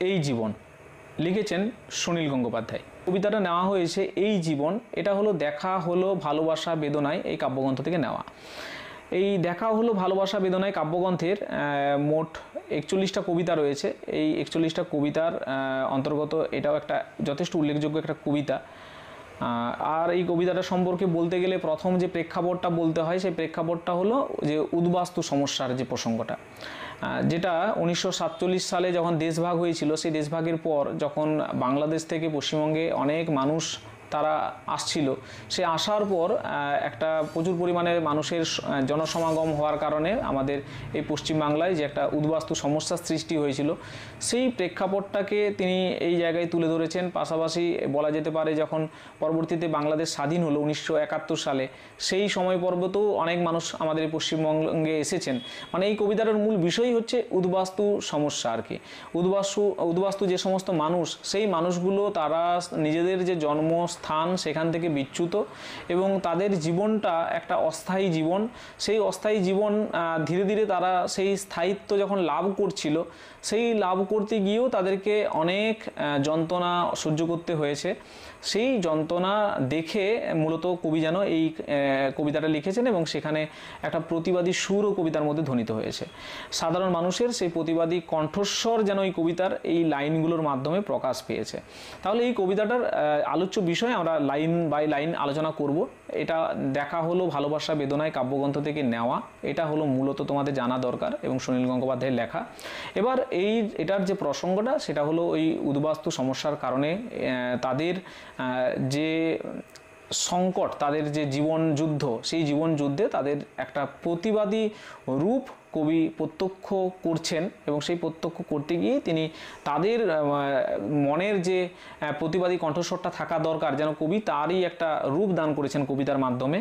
এই জীবন লিখেছেন সুনীল গঙ্গোপাধ্যায়। কবিতাটা নেওয়া হয়েছে এই জীবন, এটা হলো দেখা হলো ভালোবাসা বেদনায় এই কাব্যগ্রন্থ থেকে নেওয়া। এই দেখা হলো ভালোবাসা বেদনায় কাব্যগ্রন্থের মোট 41টা কবিতা রয়েছে। এই 41টা কবিতার অন্তর্গত এটাও একটা যথেষ্ট উল্লেখযোগ্য একটা কবিতা। আর এই কবিতাটা সম্পর্কে বলতে গেলে প্রথম যে প্রেক্ষাপটটা বলতে হয় সেই প্রেক্ষাপটটা হলো যে উদ্বাস্তু সমস্যার যে প্রসঙ্গটা, যেটা 1947 সালে যখন দেশভাগ হয়েছিল, সেই দেশভাগের পর যখন বাংলাদেশ থেকে পশ্চিমবঙ্গে অনেক মানুষ তারা আসছিল, সে আসার পর একটা প্রচুর পরিমাণে মানুষের জনসমাগম হওয়ার কারণে আমাদের এই পশ্চিমবাংলায় যে একটা উদ্বাস্তু সমস্যার সৃষ্টি হয়েছিল, সেই প্রেক্ষাপটটাকে তিনি এই জায়গায় তুলে ধরেছেন। পাশাপাশি বলা যেতে পারে যখন পরবর্তীতে বাংলাদেশ স্বাধীন হলো 1971 সালে, সেই সময় পর্বতেও অনেক মানুষ আমাদের এই পশ্চিমবঙ্গে এসেছেন। মানে এই কবিতাটার মূল বিষয়ই হচ্ছে উদ্বাস্তু সমস্যা আর কি। উদ্বাস্তু যে সমস্ত মানুষ, সেই মানুষগুলো তারা নিজেদের যে জন্মস্থান সেখান থেকে বিচ্যুত এবং তাদের জীবনটা একটা অস্থায়ী জীবন। সেই অস্থায়ী জীবন ধীরে ধীরে তারা সেই স্থায়িত্ব যখন লাভ করছিল, সেই লাভ করতে গিয়েও তাদেরকে অনেক যন্ত্রণা সহ্য করতে হয়েছে। সেই যন্ত্রণা দেখে মূলত কবি যেন এই কবিতাটা লিখেছেন এবং সেখানে একটা প্রতিবাদী সুরও কবিতার মধ্যে ধ্বনিত হয়েছে। সাধারণ মানুষের সেই প্রতিবাদী কণ্ঠস্বর যেন এই কবিতার এই লাইনগুলোর মাধ্যমে প্রকাশ পেয়েছে। তাহলে এই কবিতাটার আলোচ্য বিষয় আমরা লাইন বাই লাইন আলোচনা করব। এটা দেখা হলো ভালোবাসা বেদনায় কাব্যগ্রন্থ থেকে নেওয়া, এটা হলো মূলত তোমাদের জানা দরকার এবং সুনীল গঙ্গোপাধ্যায়ের লেখা। এবার এটার যে প্রসঙ্গটা সেটা হলো ওই উদ্বাস্তু সমস্যার কারণে তাদের যে সংকট, তাদের যে জীবন যুদ্ধ, সেই জীবন যুদ্ধে তাদের একটা প্রতিবাদী রূপ কবি প্রত্যক্ষ করছেন এবং সেই প্রত্যক্ষ করতে গিয়ে তিনি তাদের মনের যে প্রতিবাদী কণ্ঠস্বরটা থাকা দরকার, যেন কবি তারই একটা রূপ দান করেছেন কবিতার মাধ্যমে,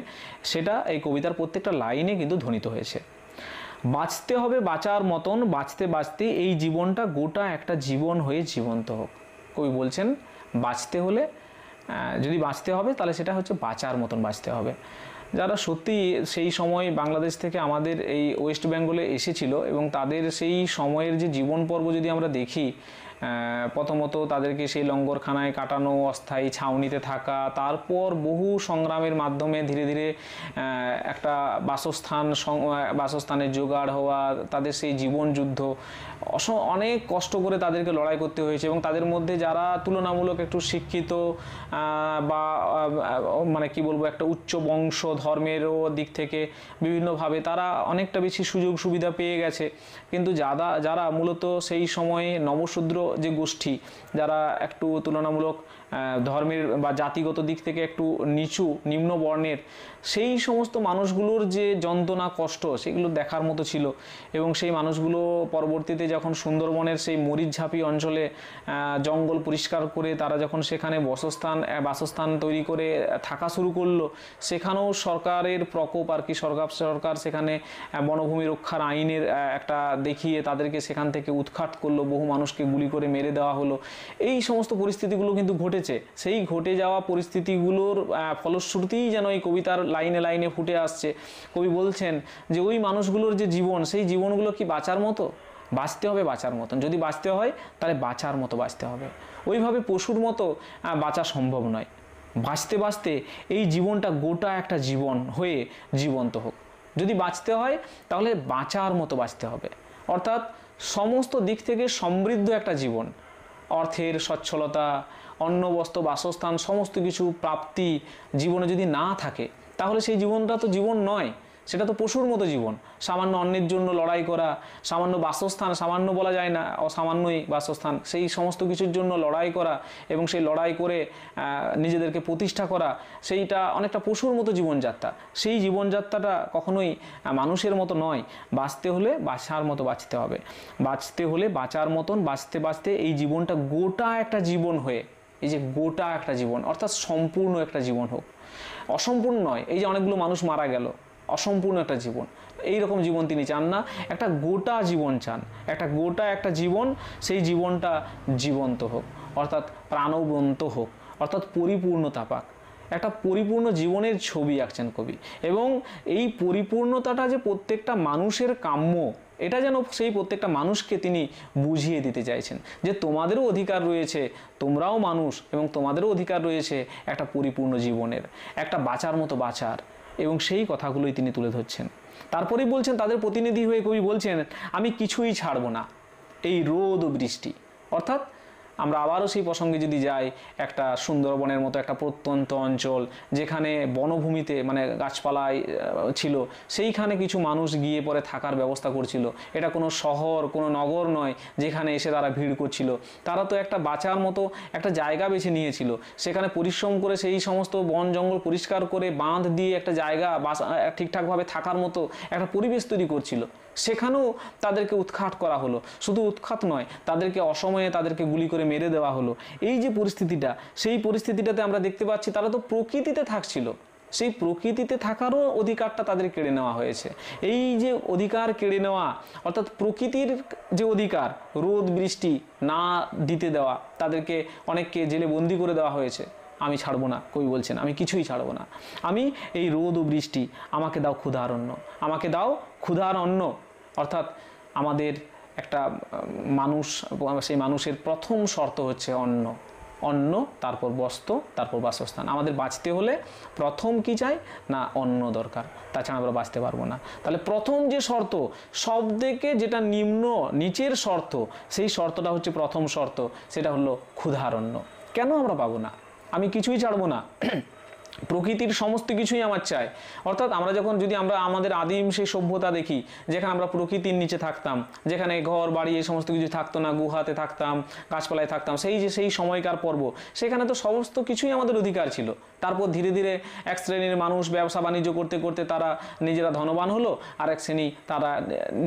সেটা এই কবিতার প্রত্যেকটা লাইনে কিন্তু ধ্বনিত হয়েছে। বাঁচতে হবে বাঁচার মতন, বাঁচতে বাঁচতে এই জীবনটা গোটা একটা জীবন হয়ে জীবন্ত হোক। কবি বলছেন বাঁচতে হলে, যদি বাঁচতে হবে তাহলে সেটা হচ্ছে বাঁচার মতন বাঁচতে হবে। যারা সত্যি সেই সময় বাংলাদেশ থেকে আমাদের এই ওয়েস্ট বেঙ্গলে এসেছিল এবং তাদের সেই সময়ের যে জীবন পর্ব যদি আমরা দেখি, প্রথমত তাদেরকে সেই লঙ্গরখানায় কাটানো, অস্থায়ী ছাউনিতে থাকা, তারপর বহু সংগ্রামের মাধ্যমে ধীরে ধীরে একটা বাসস্থানের জোগাড় হওয়া, তাদের সেই জীবন যুদ্ধ, অনেক কষ্ট করে তাদেরকে লড়াই করতে হয়েছে এবং তাদের মধ্যে যারা তুলনামূলক একটু শিক্ষিত বা মানে কি বলবো একটা উচ্চ বংশ ধর্মেরও দিক থেকে বিভিন্নভাবে তারা অনেকটা বেশি সুযোগ সুবিধা পেয়ে গেছে, কিন্তু যারা মূলত সেই সময়ে নবশূদ্র যে গোষ্ঠী, যারা একটু তুলনামূলক ধর্মের বা জাতিগত দিক থেকে একটু নিম্ন বর্ণের, সেই সমস্ত মানুষগুলোর যে যন্ত্রণা কষ্ট সেগুলো দেখার মতো ছিল। এবং সেই মানুষগুলো পরবর্তীতে যখন সুন্দরবনের সেই মরিচঝাপি অঞ্চলে জঙ্গল পরিষ্কার করে তারা যখন সেখানে বাসস্থান তৈরি করে থাকা শুরু করলো, সেখানেও সরকারের প্রকোপ আর কি, সরকার সেখানে বনভূমি রক্ষার আইনের একটা দেখিয়ে তাদেরকে সেখান থেকে উৎখাত করলো, বহু মানুষকে গুলি করে মেরে দেওয়া হলো। এই সমস্ত পরিস্থিতিগুলো কিন্তু ঘটেছে। সেই ঘটে যাওয়া পরিস্থিতিগুলোর ফলশ্রুতিই যেন এই কবিতার লাইনে লাইনে ফুটে আসছে। কবি বলছেন যে ওই মানুষগুলোর যে জীবন, সেই জীবনগুলো কি বাঁচার মতো? বাঁচতে হবে বাঁচার মতন। যদি বাঁচতে হয় তাহলে বাঁচার মতো বাঁচতে হবে। ওইভাবে পশুর মতো বাঁচা সম্ভব নয়। বাঁচতে বাঁচতে এই জীবনটা গোটা একটা জীবন হয়ে জীবন্ত হোক। যদি বাঁচতে হয় তাহলে বাঁচার মতো বাঁচতে হবে, অর্থাৎ সমস্ত দিক থেকে সমৃদ্ধ একটা জীবন। অর্থের সচ্ছলতা, অন্ন বস্ত্র বাসস্থান সমস্ত কিছু প্রাপ্তি জীবনে যদি না থাকে তাহলে সেই জীবনটা তো জীবন নয়, সেটা তো পশুর মতো জীবন। সামান্য অন্নের জন্য লড়াই করা, সামান্য বাসস্থান, সামান্য বলা যায় না, অসামান্যই বাসস্থান, সেই সমস্ত কিছুর জন্য লড়াই করা এবং সেই লড়াই করে নিজেদেরকে প্রতিষ্ঠা করা, সেইটা অনেকটা পশুর মতো জীবনযাত্রা। সেই জীবনযাত্রাটা কখনোই মানুষের মতো নয়। বাঁচতে হলে বাঁচার মতো বাঁচতে হবে। বাঁচতে হলে বাঁচার মতন বাঁচতে বাঁচতে এই জীবনটা গোটা একটা জীবন হয়ে, এই যে গোটা একটা জীবন অর্থাৎ সম্পূর্ণ একটা জীবন হোক। অসম্পূর্ণ নয়, এই যে অনেকগুলো মানুষ মারা গেল, অসম্পূর্ণ একটা জীবন, এইরকম জীবন তিনি চান না, একটা গোটা জীবন চান। একটা জীবন, সেই জীবনটা জীবন্ত হোক, অর্থাৎ প্রাণবন্ত হোক, অর্থাৎ পরিপূর্ণতা পাক। একটা পরিপূর্ণ জীবনের ছবি আঁকছেন কবি এবং এই পরিপূর্ণতাটা যে প্রত্যেকটা মানুষের কাম্য, এটা যেন সেই প্রত্যেকটা মানুষকে তিনি বুঝিয়ে দিতে চাইছেন যে তোমাদেরও অধিকার রয়েছে, তোমরাও মানুষ এবং তোমাদেরও অধিকার রয়েছে একটা পরিপূর্ণ জীবনের, একটা বাঁচার মতো বাঁচার, এবং সেই কথাগুলোই তিনি তুলে ধরছেন। তারপরেই বলছেন, তাদের প্রতিনিধি হয়ে কবি বলছেন, আমি কিছুই ছাড়ব না, এই রোদ ও বৃষ্টি। অর্থাৎ আমরা আবারও সেই প্রসঙ্গে যদি যাই, একটা সুন্দরবনের মতো একটা প্রত্যন্ত অঞ্চল, যেখানে বনভূমিতে মানে গাছপালায় ছিল, সেইখানে কিছু মানুষ গিয়ে পরে থাকার ব্যবস্থা করছিল। এটা কোনো শহর, কোনো নগর নয় যেখানে এসে তারা ভিড় করছিল। তারা তো একটা বাঁচার মতো একটা জায়গা বেছে নিয়েছিল, সেখানে পরিশ্রম করে সেই সমস্ত বন জঙ্গল পরিষ্কার করে বাঁধ দিয়ে একটা জায়গা ঠিকঠাকভাবে থাকার মতো একটা পরিবেশ তৈরি করছিল। সেখানেও তাদেরকে উৎখাত করা হলো। শুধু উৎখাত নয়, তাদেরকে অসময়ে তাদেরকে গুলি করে মেরে দেওয়া হলো। এই যে পরিস্থিতিটা, সেই পরিস্থিতিটাতে আমরা দেখতে পাচ্ছি তারা তো প্রকৃতিতে থাকছিল, সেই প্রকৃতিতে থাকারও অধিকারটা তাদের কেড়ে নেওয়া হয়েছে। এই যে অধিকার কেড়ে নেওয়া, অর্থাৎ প্রকৃতির যে অধিকার, রোদ বৃষ্টি না দিতে দেওয়া, তাদেরকে অনেককে জেলে বন্দি করে দেওয়া হয়েছে। আমি ছাড়বো না, কবি বলছেন, আমি কিছুই ছাড়বো না। আমি এই রোদ ও বৃষ্টি, আমাকে দাও ক্ষুধার অন্ন, আমাকে দাও ক্ষুধার অন্ন। অর্থাৎ আমাদের একটা মানুষ, সেই মানুষের প্রথম শর্ত হচ্ছে অন্ন। অন্ন, তারপর বস্ত্র, তারপর বাসস্থান। আমাদের বাঁচতে হলে প্রথম কি চাই না, অন্ন দরকার, তাছাড়া আমরা বাঁচতে পারবো না। তাহলে প্রথম যে শর্ত, সব থেকে যেটা নিচের শর্ত, সেই শর্তটা হচ্ছে প্রথম শর্ত, সেটা হলো ক্ষুধার অন্ন। কেন আমরা পাবো না? আমি কিছুই ছাড়বো না, প্রকৃতির সমস্ত কিছুই আমার চাই। অর্থাৎ আমরা যখন যদি আমরা আমাদের আদিম সেই সভ্যতা দেখি, যেখানে আমরা প্রকৃতির নিচে থাকতাম, যেখানে ঘর বাড়ি এই সমস্ত কিছু থাকতো না, গুহাতে থাকতাম, গাছপালায় থাকতাম, সেই সময়কার পর্ব, সেখানে তো সমস্ত কিছুই আমাদের অধিকার ছিল। তারপর ধীরে ধীরে এক শ্রেণীর মানুষ ব্যবসা বাণিজ্য করতে করতে তারা নিজেরা ধনবান হলো, আর এক শ্রেণী তারা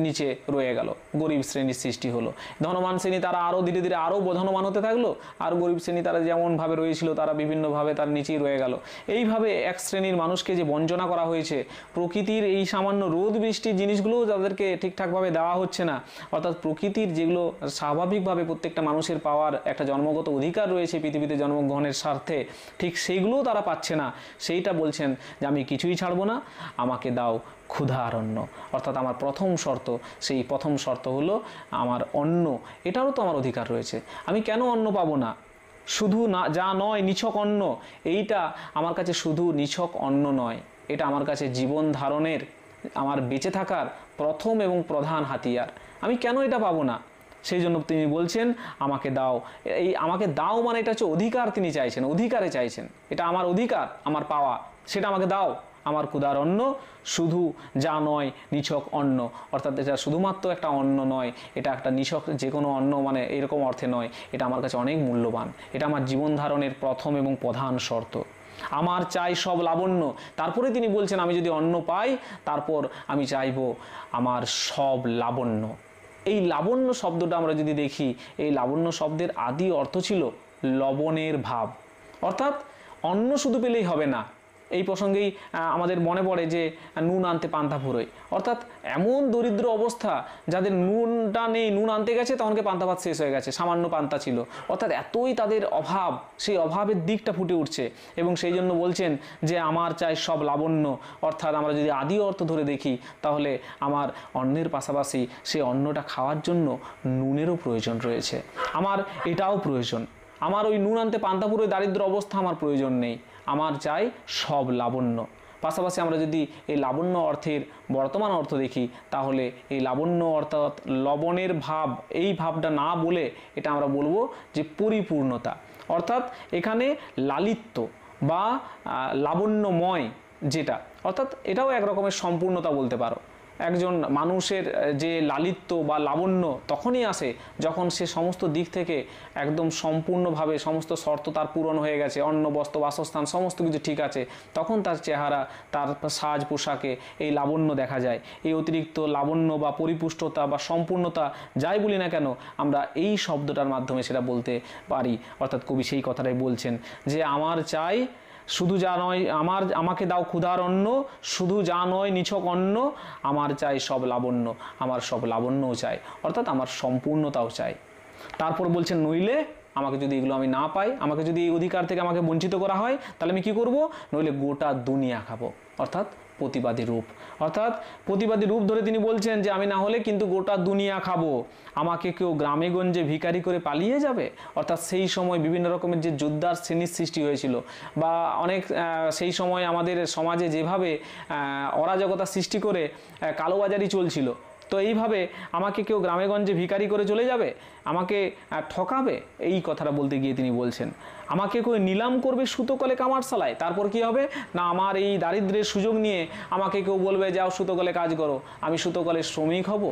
নিচে রয়ে গেল, গরিব শ্রেণীর সৃষ্টি হলো। ধনবান শ্রেণী তারা আরও ধীরে ধীরে আরও ধনবান হতে থাকলো, আর গরিব শ্রেণী তারা যেমনভাবে রয়েছিল তারা বিভিন্নভাবে তার নিচেই রয়ে গেল। এইভাবে এক শ্রেণীর মানুষকে যে বঞ্চনা করা হয়েছে, প্রকৃতির এই সামান্য রোদ বৃষ্টির জিনিসগুলোও তাদেরকে ঠিকঠাকভাবে দেওয়া হচ্ছে না। অর্থাৎ প্রকৃতির যেগুলো স্বাভাবিকভাবে প্রত্যেকটা মানুষের পাওয়ার একটা জন্মগত অধিকার রয়েছে পৃথিবীতে জন্মগ্রহণের স্বার্থে, ঠিক সেইগুলোও তারা পাচ্ছে না। সেইটা বলছেন যে আমি কিছুই ছাড়বো না, আমাকে দাও ক্ষুধার অন্ন। অর্থাৎ আমার প্রথম শর্ত, সেই প্রথম শর্ত হলো আমার অন্ন। এটারও তো আমার অধিকার রয়েছে। আমি কেন অন্ন পাবো না? শুধু না যা নয় নিছক অন্ন, এইটা আমার কাছে শুধু নিছক অন্ন নয়, এটা আমার কাছে জীবন ধারণের, আমার বেঁচে থাকার প্রথম এবং প্রধান হাতিয়ার। আমি কেন এটা পাবো না? সেই জন্য তিনি বলছেন আমাকে দাও। এই আমাকে দাও মানে এটা হচ্ছে অধিকার, তিনি চাইছেন, অধিকারে চাইছেন, এটা আমার অধিকার, আমার পাওয়া, সেটা আমাকে দাও। আমার ক্ষুধার অন্ন, শুধু যা নয় নিছক অন্ন। অর্থাৎ এটা শুধুমাত্র একটা অন্ন নয়, এটা একটা নিছক যে কোনো অন্ন মানে এরকম অর্থে নয়, এটা আমার কাছে অনেক মূল্যবান, এটা আমার জীবন ধারণের প্রথম এবং প্রধান শর্ত। আমার চাই সব লাবণ্য। তারপরে তিনি বলছেন আমি যদি অন্ন পাই, তারপর আমি চাইব আমার সব লাবণ্য। এই লাবণ্য শব্দটা আমরা যদি দেখি, এই লাবণ্য শব্দের আদি অর্থ ছিল লবণের ভাব। অর্থাৎ অন্ন শুধু পেলেই হবে না। এই প্রসঙ্গেই আমাদের মনে পড়ে যে নুন আনতে পান্তা ফুরোয়। অর্থাৎ এমন দরিদ্র অবস্থা, যাদের নুনটা নেই, নুন আনতে গেছে তখনকে পান্তা ভাত শেষ হয়ে গেছে, সামান্য পান্তা ছিল। অর্থাৎ এতই তাদের অভাব, সেই অভাবের দিকটা ফুটে উঠছে। এবং সেই জন্য বলছেন যে আমার চাই সব লাবণ্য। অর্থাৎ আমরা যদি আদি অর্থ ধরে দেখি, তাহলে আমার অন্নের পাশাপাশি সেই অন্নটা খাওয়ার জন্য নুনেরও প্রয়োজন রয়েছে। আমার এটাও প্রয়োজন। আমার ওই নুন আনতে পান্তা ফুরোয় দারিদ্র অবস্থা আমার প্রয়োজন নেই, আমার চাই সব লাবণ্য। পাশাপাশি আমরা যদি এই লাবণ্য অর্থের বর্তমান অর্থ দেখি, তাহলে এই লাবণ্য অর্থাৎ লবণের ভাব, এই ভাবটা না বলে এটা আমরা বলবো যে পরিপূর্ণতা। অর্থাৎ এখানে লালিত্য বা লাবণ্যময় যেটা, অর্থাৎ এটাও এক রকমের সম্পূর্ণতা বলতে পারো। একজন মানুষের যে লালিত্য বা লাবণ্য তখনই আসে যখন সে সমস্ত দিক থেকে একদম সম্পূর্ণভাবে সমস্ত শর্ত তার পূরণ হয়ে গেছে, অন্ন বস্ত্র বাসস্থান সমস্ত কিছু ঠিক আছে, তখন তার চেহারা, তার সাজ পোশাকে এই লাবণ্য দেখা যায়। এই অতিরিক্ত লাবণ্য বা পরিপুষ্টতা বা সম্পূর্ণতা যাই বলি না কেন, আমরা এই শব্দটার মাধ্যমে সেটা বলতে পারি। অর্থাৎ কবি সেই কথাটাই বলছেন যে আমার চাই শুধু যা নয়, আমাকে দাও ক্ষুধার অন্ন, শুধু যা নয় নিছক অন্ন, আমার চাই সব লাবণ্য, আমার সব লাবণ্যও চাই, অর্থাৎ আমার সম্পূর্ণতাও চাই। তারপর বলছেন নইলে আমাকে যদি এগুলো আমি না পাই, আমাকে যদি এই অধিকার থেকে আমাকে বঞ্চিত করা হয়, তাহলে আমি কি করব? নইলে গোটা দুনিয়া খাবো, অর্থাৎ প্রতিবাদী রূপ। অর্থাৎ প্রতিবাদী রূপ ধরে তিনি বলছেন যে আমি না হলে কিন্তু গোটা দুনিয়া খাবো, আমাকে কেউ গ্রামে গঞ্জে ভিখারি করে পালিয়ে যাবে। অর্থাৎ সেই সময় বিভিন্ন রকমের যে যোদ্ধার শ্রেণীর সৃষ্টি হয়েছিল, বা অনেক সেই সময় আমাদের সমাজে যেভাবে অরাজকতা সৃষ্টি করে কালোবাজারি চলছিল, তো এইভাবে আমাকে কেউ গ্রামেগঞ্জে ভিখারি করে চলে যাবে, আমাকে ঠকাবে, এই কথাটা বলতে গিয়ে তিনি বলছেন আমাকে কেউ নিলাম করবে সুতোকলে কামারশালায়, তারপর কি হবে না আমার এই দারিদ্র্যের সুযোগ নিয়ে আমাকে কেউ বলবে যাও সুতোকলে কাজ করো, আমি সুতোকলের শ্রমিক হব।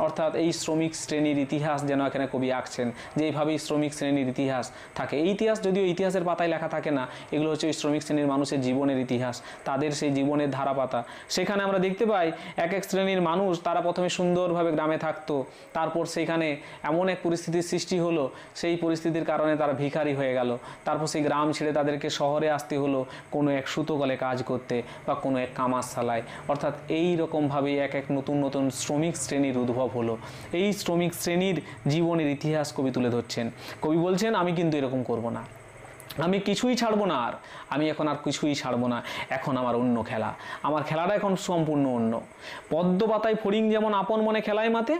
অর্থাৎ এই শ্রমিক শ্রেণীর ইতিহাস যেন এখানে কবি আঁকছেন, যে এইভাবেই শ্রমিক শ্রেণীর ইতিহাস থাকে। এই ইতিহাস যদিও ইতিহাসের পাতায় লেখা থাকে না, এগুলো হচ্ছে ওই শ্রমিক শ্রেণীর মানুষের জীবনের ইতিহাস, তাদের সেই জীবনের ধারাপাতা। সেখানে আমরা দেখতে পাই এক এক শ্রেণীর মানুষ, তারা প্রথমে সুন্দরভাবে গ্রামে থাকতো, তারপর সেখানে এমন এক পরিস্থিতির সৃষ্টি হলো, সেই পরিস্থিতির কারণে তারা ভিখারি হয়ে গেল, তারপর সেই গ্রাম ছেড়ে তাদেরকে শহরে আসতে হলো কোনো এক সুতোকলে কাজ করতে বা কোনো এক কামারশালায়। অর্থাৎ এই রকমভাবেই এক এক নতুন নতুন শ্রমিক শ্রেণীর উদ্ভব হলো। এই শ্রমিক শ্রেণীর জীবনের ইতিহাস কবি তুলে ধরছেন। কবি বলছেন আমি কিন্তু এরকম করব না, আমি কিছুই ছাড়বো না, আমি এখন আর কিছুই ছাড়বো না, এখন আমার অন্য খেলা, আমার খেলাটা এখন সম্পূর্ণ অন্য। পদ্ম পাতায় ফড়িং যেমন আপন মনে খেলায় মাতে,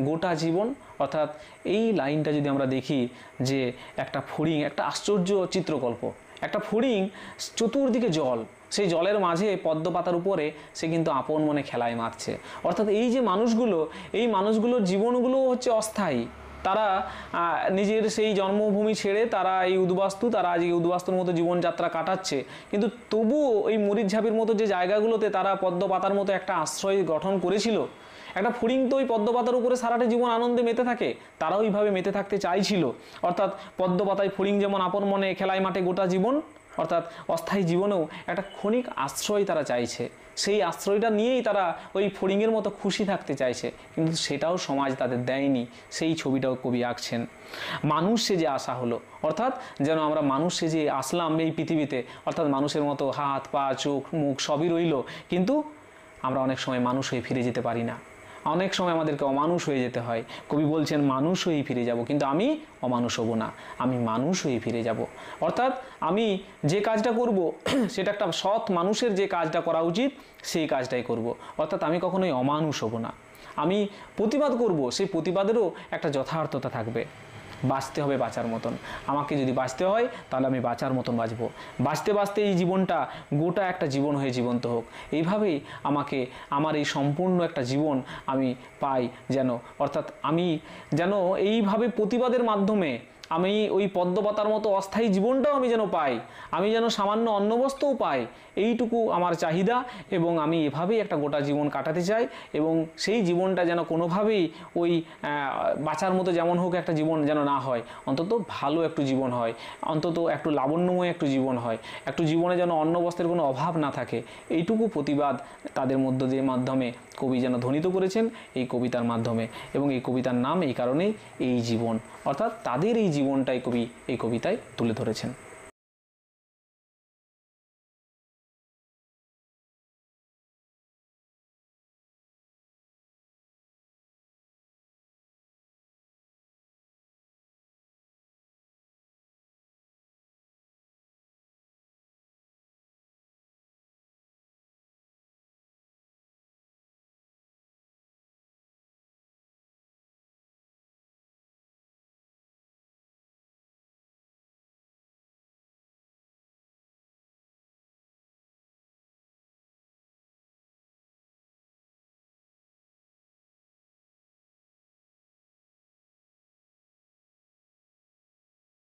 গোটা জীবন। অর্থাৎ এই লাইনটা যদি আমরা দেখি যে একটা ফড়িং, একটা আশ্চর্য চিত্রকল্প, একটা ফড়িং চতুর্দিকে জল, সেই জলের মাঝে পদ্ম পাতার উপরে সে কিন্তু আপন মনে খেলায় মারছে। অর্থাৎ এই যে মানুষগুলো, এই মানুষগুলোর জীবনগুলো হচ্ছে অস্থায়ী, তারা নিজের সেই জন্মভূমি ছেড়ে তারা এই উদ্বাস্তু, তারা আজ এই উদ্বাস্তুর মতো জীবনযাত্রা কাটাচ্ছে, কিন্তু তবুও এই মরিচঝাপির মতো যে জায়গাগুলোতে তারা পদ্ম পাতার মতো একটা আশ্রয় গঠন করেছিল, একটা ফড়িং তো ওই পদ্ম পাতার উপরে সারাটা জীবন আনন্দে মেতে থাকে, তারাও ওইভাবে মেতে থাকতে চাইছিল। অর্থাৎ পদ্ম পাতায় ফড়িং যেমন আপন মনে খেলায় মাঠে গোটা জীবন, অর্থাৎ অস্থায়ী জীবনেও একটা ক্ষণিক আশ্রয় তারা চাইছে, সেই আশ্রয়টা নিয়েই তারা ওই ফড়িংয়ের মতো খুশি থাকতে চাইছে, কিন্তু সেটাও সমাজ তাদের দেয়নি। সেই ছবিটাও কবি আঁকছেন। মানুষ সেজে আসা হলো, অর্থাৎ যেন আমরা মানুষ সেজে আসলাম এই পৃথিবীতে, অর্থাৎ মানুষের মতো হাত পা চোখ মুখ সবই রইল, কিন্তু আমরা অনেক সময় মানুষ হয়ে ফিরে যেতে পারি না, অনেক সময় আমাদেরকে অমানুষ হয়ে যেতে হয়। কবি বলছেন মানুষ হয়েই ফিরে যাব, কিন্তু আমি অমানুষ হব না, আমি মানুষ হয়ে ফিরে যাব। অর্থাৎ আমি যে কাজটা করব সেটা একটা সৎ মানুষের যে কাজটা করা উচিত সেই কাজটাই করব। অর্থাৎ আমি কখনোই অমানুষ হব না, আমি প্রতিবাদ করব, সেই প্রতিবাদেরও একটা যথার্থতা থাকবে। বাঁচতে হবে বাঁচার মতন, আমাকে যদি বাঁচতে হয় তাহলে আমি বাঁচার মতন বাঁচবো, বাঁচতে বাঁচতে এই জীবনটা গোটা একটা জীবন হয়ে জীবন্ত হোক, এইভাবেই আমাকে আমার এই সম্পূর্ণ একটা জীবন আমি পাই যেন। অর্থাৎ আমি যেন এইভাবে প্রতিবাদের মাধ্যমে আমি ওই পদ্মপাতার মতো অস্থায়ী জীবনটাও আমি যেন পাই, আমি যেন সামান্য অন্নবস্ত্রও পাই, এইটুকু আমার চাহিদা। এবং আমি এভাবেই একটা গোটা জীবন কাটাতে চাই, এবং সেই জীবনটা যেন কোনোভাবেই ওই বাঁচার মতো যেমন হোক একটা জীবন যেন না হয়, অন্তত ভালো একটু জীবন হয়, অন্তত একটু লাবণ্যময় একটু জীবন হয়, একটু জীবনে যেন অন্নবস্ত্রের কোনো অভাব না থাকে, এইটুকু প্রতিবাদ তাদের মধ্য দিয়ে মাধ্যমে কবি যেন ধ্বনিত করেছেন এই কবিতার মাধ্যমে। এবং এই কবিতার নাম এই কারণেই এই জীবন, অর্থাৎ তাদের এই জীবনটাই কবি এই কবিতায় তুলে ধরেছেন।